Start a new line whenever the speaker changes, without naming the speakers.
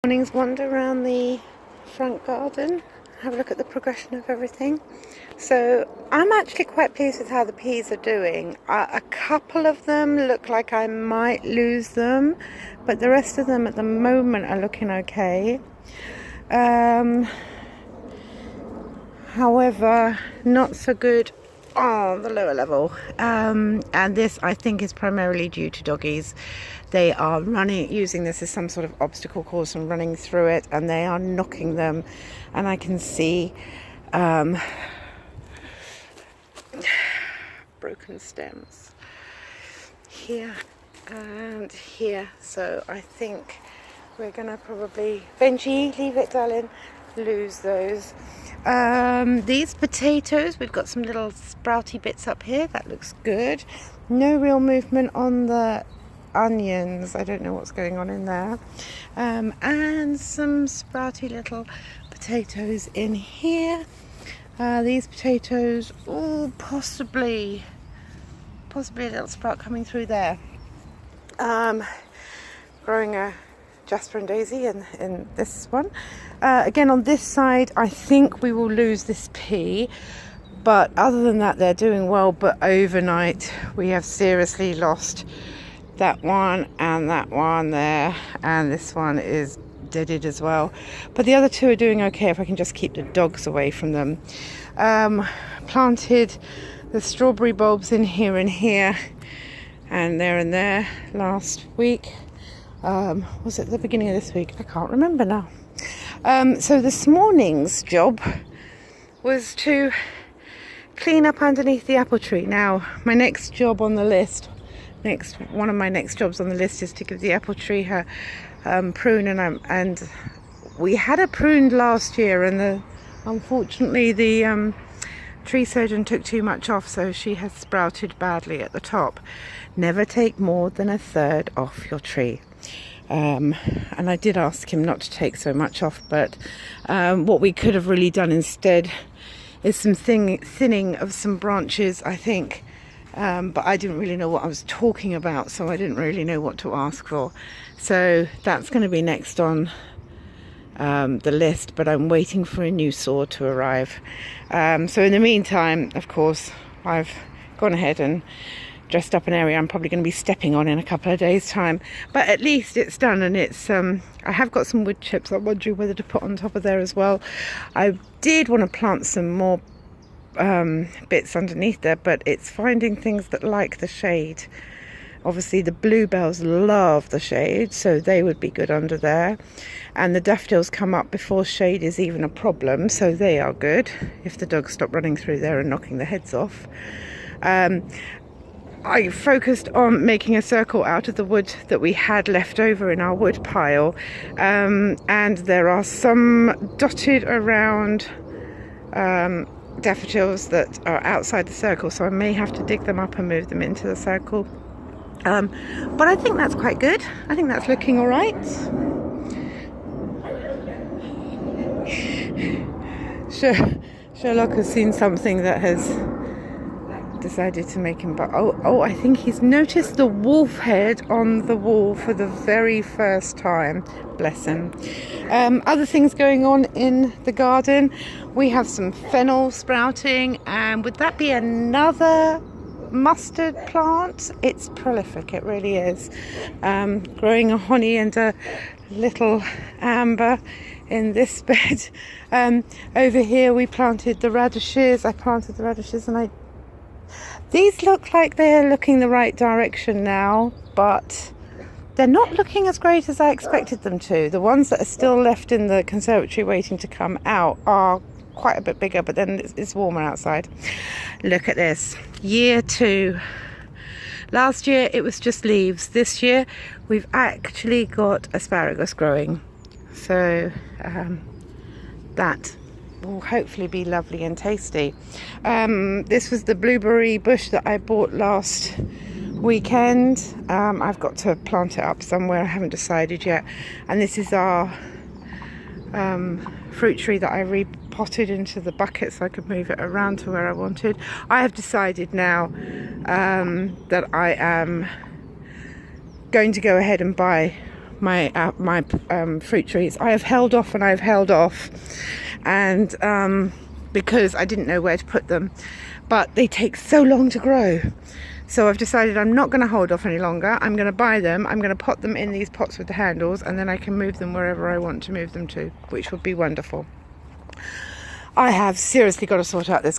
Morning's wander around the front garden, have a look at the progression of everything. So I'm actually quite pleased with how the peas are doing. A couple of them look like I might lose them, but the rest of them at the moment are looking okay. However, not so good on the lower level, and this I think is primarily due to doggies. They are using this as some sort of obstacle course and running through it, and they are knocking them, and I can see broken stems here and here. So I think we're gonna probably, Benji, leave it darling, lose those. These potatoes, we've got some little sprouty bits up here, that looks good. No real movement on the onions, I don't know what's going on in there. And some sprouty little potatoes in here. These potatoes, possibly a little sprout coming through there. Growing a Jasper and Daisy in this one. Again, on this side, I think we will lose this pea, but other than that, they're doing well. But overnight, we have seriously lost that one and that one there, and this one is deaded as well. But the other two are doing okay if I can just keep the dogs away from them. Planted the strawberry bulbs in here and here, and there last week. Was it the beginning of this week? I can't remember now. So this morning's job was to clean up underneath the apple tree. Now, my next job on the list, one of my next jobs on the list is to give the apple tree her prune, and we had it pruned last year, and unfortunately the tree surgeon took too much off, so she has sprouted badly at the top. Never take more than a third off your tree. And I did ask him not to take so much off, but what we could have really done instead is some thinning of some branches, I think. But I didn't really know what I was talking about, so I didn't really know what to ask for. So that's going to be next on the list, but I'm waiting for a new saw to arrive. So in the meantime, of course, I've gone ahead and dressed up an area I'm probably going to be stepping on in a couple of days' time, but at least it's done. And it's I have got some wood chips I'm wondering whether to put on top of there as well. I did want to plant some more bits underneath there, but it's finding things that like the shade. Obviously the bluebells love the shade, so they would be good under there, and the daffodils come up before shade is even a problem, so they are good if the dogs stop running through there and knocking the heads off. I focused on making a circle out of the wood that we had left over in our wood pile, and there are some dotted around daffodils that are outside the circle, so I may have to dig them up and move them into the circle. But I think that's quite good. I think that's looking all right. Sherlock has seen something that has decided to make him, but I think he's noticed the wolf head on the wall for the very first time. Bless him. Other things going on in the garden, we have some fennel sprouting, and would that be another mustard plant? It's prolific, it really is. Growing a honey and a little amber in this bed. Over here we planted the radishes. I planted the radishes, and these look like they're looking the right direction now, but they're not looking as great as I expected them to. The ones that are still left in the conservatory waiting to come out are quite a bit bigger, but then it's warmer outside. Look at this. Year 2. Last year it was just leaves. This year we've actually got asparagus growing. So that will hopefully be lovely and tasty. This was the blueberry bush that I bought last weekend. I've got to plant it up somewhere, I haven't decided yet. And this is our fruit tree that I repotted into the bucket so I could move it around to where I wanted. I have decided now that I am going to go ahead and buy my fruit trees. I have held off and I've held off, and because I didn't know where to put them, but they take so long to grow. So I've decided I'm not going to hold off any longer. I'm going to buy them. I'm going to pot them in these pots with the handles, and then I can move them wherever I want to move them to, which would be wonderful. I have seriously got to sort out this